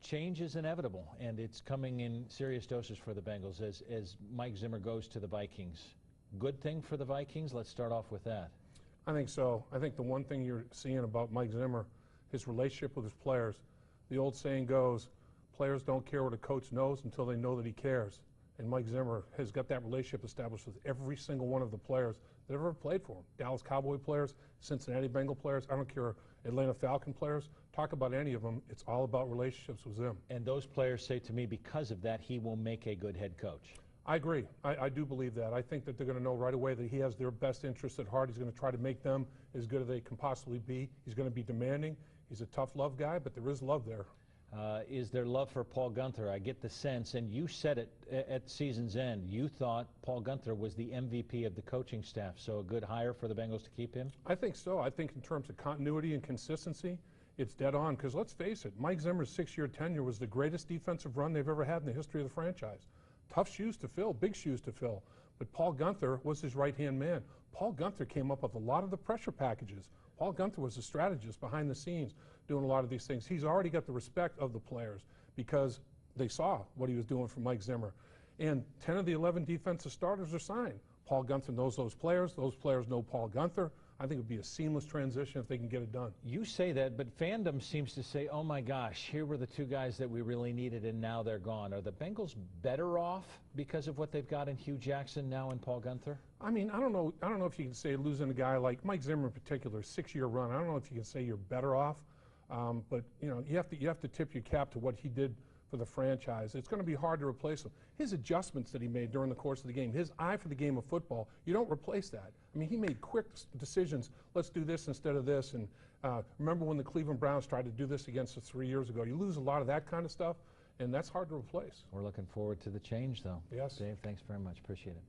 Change is inevitable, and it's coming in serious doses for the Bengals as Mike Zimmer goes to the Vikings. Good thing for the Vikings? Let's start off with that. I think so. I think the one thing you're seeing about Mike Zimmer, his relationship with his players, the old saying goes, players don't care what a coach knows until they know that he cares. And Mike Zimmer has got that relationship established with every single one of the players that ever played for him. Dallas Cowboy players, Cincinnati Bengal players, I don't care, Atlanta Falcon players, talk about any of them, it's all about relationships with Zim. And those players say to me, because of that, he will make a good head coach. I agree. I do believe that. I think that they're going to know right away that he has their best interests at heart. He's going to try to make them as good as they can possibly be. He's going to be demanding. He's a tough love guy, but there is love there. Is there love for Paul Guenther? I get the sense, and you said it at season's end, you thought Paul Guenther was the MVP of the coaching staff, so a good hire for the Bengals to keep him? I think so. I think in terms of continuity and consistency, it's dead on, because let's face it, Mike Zimmer's 6-year tenure was the greatest defensive run they've ever had in the history of the franchise. Tough shoes to fill, big shoes to fill, but Paul Guenther was his right-hand man. Paul Guenther came up with a lot of the pressure packages. Paul Guenther was a strategist behind the scenes doing a lot of these things. He's already got the respect of the players because they saw what he was doing for Mike Zimmer. And 10 of the 11 defensive starters are signed. Paul Guenther knows those players know Paul Guenther. I think it would be a seamless transition if they can get it done. You say that, but fandom seems to say, oh my gosh, here were the two guys that we really needed and now they're gone. Are the Bengals better off because of what they've got in Hugh Jackson now and Paul Guenther? I mean, I don't know if you can say losing a guy like Mike Zimmer in particular, 6-year run, I don't know if you can say you're better off. But you know, you have to tip your cap to what he did for the franchise. It's going to be hard to replace him. His adjustments that he made during the course of the game, his eye for the game of football, you don't replace that. I mean, he made quick decisions. Let's do this instead of this. And remember when the Cleveland Browns tried to do this against us 3 years ago? You lose a lot of that kind of stuff, and that's hard to replace. We're looking forward to the change, though. Yes. Dave, thanks very much. Appreciate it.